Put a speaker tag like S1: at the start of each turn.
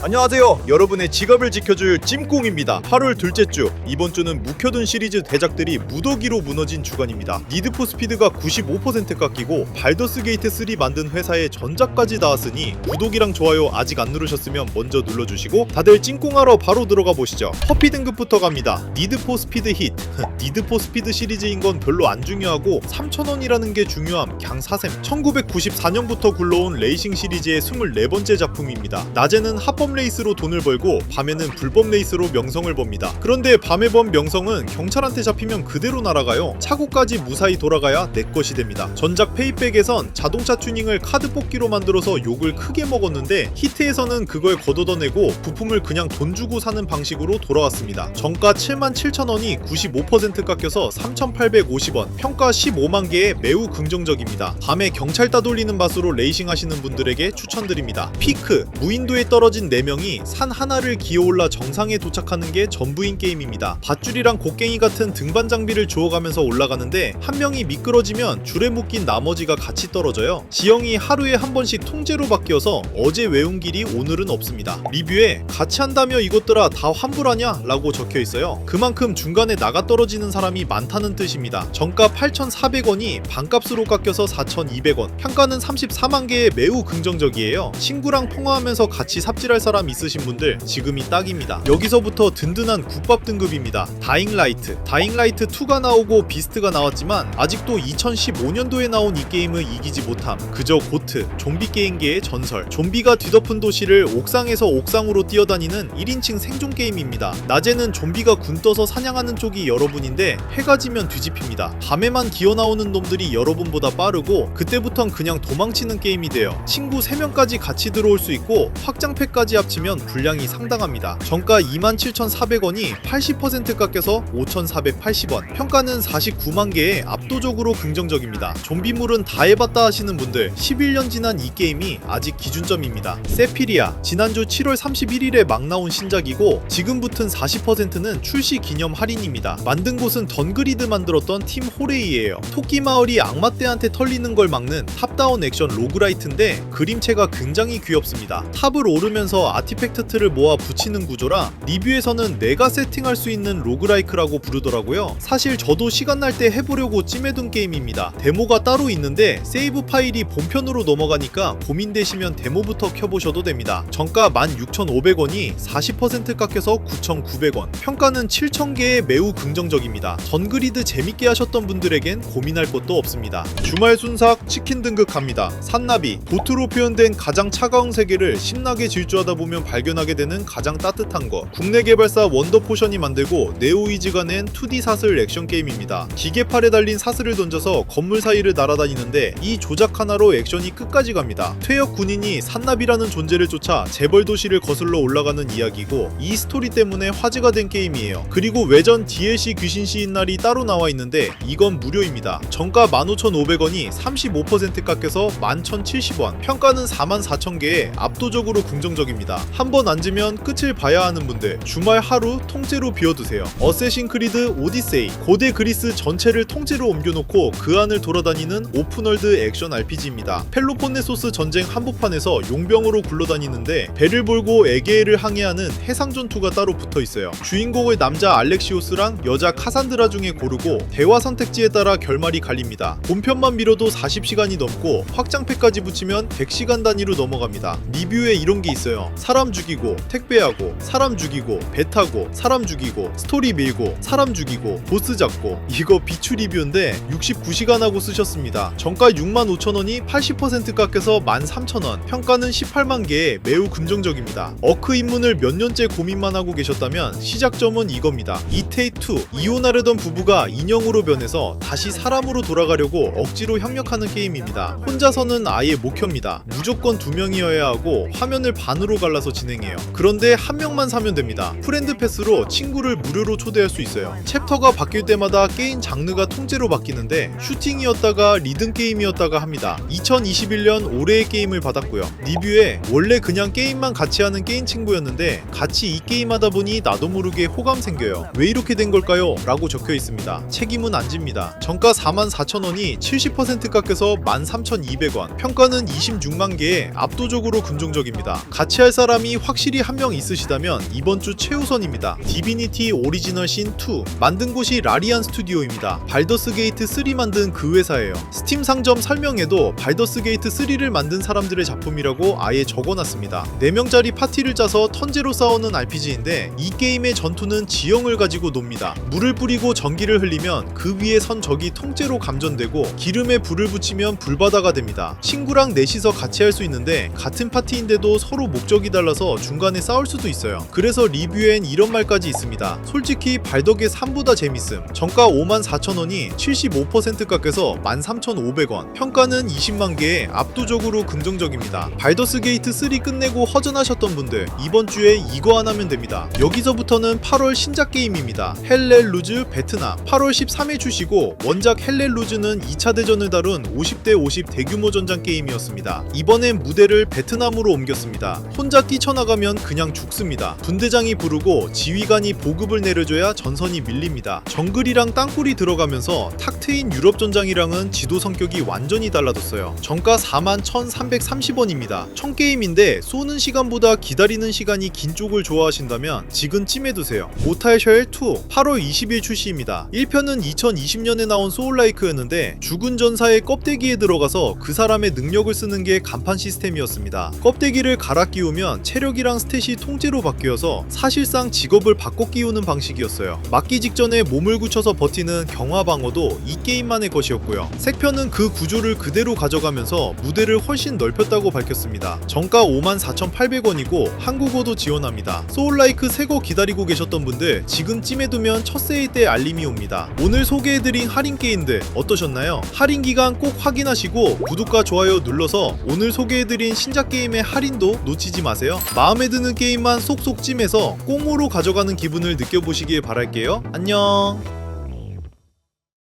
S1: 안녕하세요. 여러분의 지갑을 지켜줄 찜꽁입니다. 8월 둘째 주, 이번 주는 묵혀둔 시리즈 대작들이 무더기로 무너진 주간입니다. 니드포 스피드가 95% 깎이고 발더스 게이트 3 만든 회사의 전작까지 나왔으니 구독이랑 좋아요 아직 안 누르셨으면 먼저 눌러주시고 다들 찜꽁하러 바로 들어가 보시죠. 퍼피 등급부터 갑니다. 니드포 스피드 히트. 니드포 스피드 시리즈인 건 별로 안 중요하고 3,000원이라는 게 중요함. 그냥 사셈. 1994년부터 굴러온 레이싱 시리즈의 24번째 작품입니다. 낮에는 합법 레이스로 돈을 벌고 밤에는 불법 레이스로 명성을 법니다. 그런데 밤에 번 명성은 경찰한테 잡히면 그대로 날아가요. 차고까지 무사히 돌아가야 내 것이 됩니다. 전작 페이백에선 자동차 튜닝을 카드 뽑기로 만들어서 욕을 크게 먹었는데 히트에서는 그걸 걷어내고 부품을 그냥 돈 주고 사는 방식으로 돌아왔습니다. 정가 77,000원이 95% 깎여서 3,850원, 평가 15만 개에 매우 긍정적입니다. 밤에 경찰 따돌리는 맛으로 레이싱 하시는 분들에게 추천드립니다. 피크, 무인도에 떨어진 4명이 산 하나를 기어올라 정상에 도착하는 게 전부인 게임입니다. 밧줄이랑 곡괭이 같은 등반 장비를 주워가면서 올라가는데 한 명이 미끄러지면 줄에 묶인 나머지가 같이 떨어져요. 지형이 하루에 한 번씩 통째로 바뀌어서 어제 외운 길이 오늘은 없습니다. 리뷰에 같이 한다며 이것들아 다 환불하냐? 라고 적혀있어요. 그만큼 중간에 나가 떨어지는 사람이 많다는 뜻입니다. 정가 8,400원이 반값으로 깎여서 4,200원, 평가는 34만 개에 매우 긍정적이에요. 친구랑 통화하면서 같이 삽질할 사람 있으신 분들 지금이 딱입니다. 여기서부터 든든한 국밥 등급입니다. 다잉라이트. 다잉라이트 2가 나오고 비스트가 나왔지만 아직도 2015년도에 나온 이 게임을 이기지 못함. 그저 고트, 좀비 게임계의 전설. 좀비가 뒤덮은 도시를 옥상에서 옥상으로 뛰어다니는 1인칭 생존 게임입니다. 낮에는 좀비가 군 떠서 사냥하는 쪽이 여러분인데 해가 지면 뒤집힙니다. 밤에만 기어나오는 놈들이 여러분보다 빠르고 그때부턴 그냥 도망치는 게임이 돼요. 친구 3명까지 같이 들어올 수 있고 확장팩까지 합치면 분량이 상당합니다. 정가 27,400원이 80% 깎여서 5,480원, 평가는 49만 개에 압도적으로 긍정적입니다. 좀비물은 다 해봤다 하시는 분들, 11년 지난 이 게임이 아직 기준점입니다. 세피리아, 지난주 7월 31일에 막 나온 신작이고 지금 붙은 40%는 출시 기념 할인입니다. 만든 곳은 던그리드 만들었던 팀 호레이예요. 토끼 마을이 악마떼한테 털리는 걸 막는 탑다운 액션 로그라이트인데 그림체가 굉장히 귀엽습니다. 탑을 오르면서 아티팩트 틀을 모아 붙이는 구조라 리뷰에서는 내가 세팅할 수 있는 로그라이크라고 부르더라고요. 사실 저도 시간 날 때 해보려고 찜해둔 게임입니다. 데모가 따로 있는데 세이브 파일이 본편으로 넘어가니까 고민되시면 데모부터 켜보셔도 됩니다. 정가 16,500원이 40% 깎여서 9,900원, 평가는 7,000개에 매우 긍정적입니다. 던그리드 재밌게 하셨던 분들에겐 고민할 것도 없습니다. 주말 순삭 치킨 등급 갑니다. 산나비, 보트로 표현된 가장 차가운 세계를 신나게 질주하다 보면 발견하게 되는 가장 따뜻한 것. 국내 개발사 원더포션이 만들고 네오이즈가 낸 2D 사슬 액션 게임입니다. 기계팔에 달린 사슬을 던져서 건물 사이를 날아다니는데 이 조작 하나로 액션이 끝까지 갑니다. 퇴역 군인이 산나비라는 존재를 쫓아 재벌 도시를 거슬러 올라가는 이야기고 이 스토리 때문에 화제가 된 게임이에요. 그리고 외전 DLC 귀신 시인 날이 따로 나와 있는데 이건 무료입니다. 정가 15,500원이 35% 깎여서 11,070원, 평가는 44,000개에 압도적으로 긍정적입니다. 한번 앉으면 끝을 봐야 하는 분들, 주말 하루 통째로 비워두세요. 어쌔신 크리드 오디세이, 고대 그리스 전체를 통째로 옮겨놓고 그 안을 돌아다니는 오픈월드 액션 RPG입니다. 펠로폰네소스 전쟁 한복판에서 용병으로 굴러다니는데 배를 몰고 에게해를 항해하는 해상전투가 따로 붙어있어요. 주인공을 남자 알렉시오스랑 여자 카산드라 중에 고르고 대화 선택지에 따라 결말이 갈립니다. 본편만 미뤄도 40시간이 넘고 확장팩까지 붙이면 100시간 단위로 넘어갑니다. 리뷰에 이런 게 있어요. 사람 죽이고 택배하고 사람 죽이고 배 타고 사람 죽이고 스토리 밀고 사람 죽이고 보스 잡고. 이거 비추 리뷰인데 69시간 하고 쓰셨습니다. 정가 65,000원이 80% 깎여서 13,000원, 평가는 18만 개에 매우 긍정적입니다. 어크 입문을 몇 년째 고민만 하고 계셨다면 시작점은 이겁니다. 이테이2, 이혼하려던 부부가 인형으로 변해서 다시 사람으로 돌아가려고 억지로 협력하는 게임입니다. 혼자서는 아예 못 켭니다. 무조건 2명이어야 하고 화면을 반으로 갈라서 진행해요. 그런데 한 명만 사면 됩니다. 프렌드 패스로 친구를 무료로 초대할 수 있어요. 챕터가 바뀔 때마다 게임 장르가 통째로 바뀌는데 슈팅이었다가 리듬 게임이었다가 합니다. 2021년 올해의 게임을 받았고요. 리뷰에 원래 그냥 게임만 같이 하는 게임 친구였는데 같이 이 게임 하다 보니 나도 모르게 호감 생겨요. 왜 이렇게 된 걸까요? 라고 적혀 있습니다. 책임은 안 집니다. 정가 44,000원이 70% 깎여서 13,200원, 평가는 26만 개에 압도적으로 긍정적입니다. 같이 할 사람이 확실히 한 명 있으시다면 이번 주 최우선입니다. 디비니티 오리지널 신 2 만든 곳이 라리안 스튜디오입니다. 발더스 게이트 3 만든 그 회사예요. 스팀 상점 설명에도 발더스 게이트 3를 만든 사람들의 작품이라고 아예 적어놨습니다. 4명짜리 파티를 짜서 턴제로 싸우는 RPG인데 이 게임의 전투는 지형을 가지고 놉니다. 물을 뿌리고 전기를 흘리면 그 위에 선 적이 통째로 감전되고 기름에 불을 붙이면 불바다가 됩니다. 친구랑 넷이서 같이 할 수 있는데 같은 파티인데도 서로 목적이 달라서 중간에 싸울 수도 있어요. 그래서 리뷰엔 이런 말까지 있습니다. 솔직히 발덕의 3보다 재밌음. 정가 54,000원이 75% 깎여서 13,500원. 평가는 20만 개에 압도적으로 긍정적입니다. 발더스 게이트 3 끝내고 허전하셨던 분들 이번 주에 이거 안 하면 됩니다. 여기서부터는 8월 신작 게임입니다. 헬렐루즈 베트남 8월 13일 출시고 원작 헬렐루즈는 2차 대전을 다룬 50대 50 대규모 전장 게임이었습니다. 이번엔 무대를 베트남으로 옮겼습니다. 혼자 뛰쳐나가면 그냥 죽습니다. 분대장이 부르고 지휘관이 보급을 내려줘야 전선이 밀립니다. 정글이랑 땅굴이 들어가면서 탁 트인 유럽 전장이랑은 지도 성격이 완전히 달라졌어요. 정가 41,330원입니다. 청게임인데 쏘는 시간보다 기다리는 시간이 긴 쪽을 좋아하신다면 지금 찜해두세요. 모탈 쉘 2 8월 20일 출시입니다. 1편은 2020년에 나온 소울라이크였는데 죽은 전사의 껍데기에 들어가서 그 사람의 능력을 쓰는 게 간판 시스템이었습니다. 껍데기를 갈아 끼우면 체력이랑 스탯이 통째로 바뀌어서 사실상 직업을 바꿔 끼우는 방식이었어요. 맞기 직전에 몸을 굳혀서 버티는 경화 방어도 이 게임만의 것이었고요. 색편은 그 구조를 그대로 가져가면서 무대를 훨씬 넓혔다고 밝혔습니다. 정가 54,800원이고 한국어도 지원합니다. 소울라이크 새거 기다리고 계셨던 분들 지금 찜해두면 첫 세일 때 알림이 옵니다. 오늘 소개해드린 할인 게임들 어떠셨나요? 할인 기간 꼭 확인하시고 구독과 좋아요 눌러서 오늘 소개해드린 신작 게임의 할인도 놓치지 마세요. 마음에 드는 게임만 쏙쏙 찜해서 꽁으로 가져가는 기분을 느껴보시길 바랄게요. 안녕.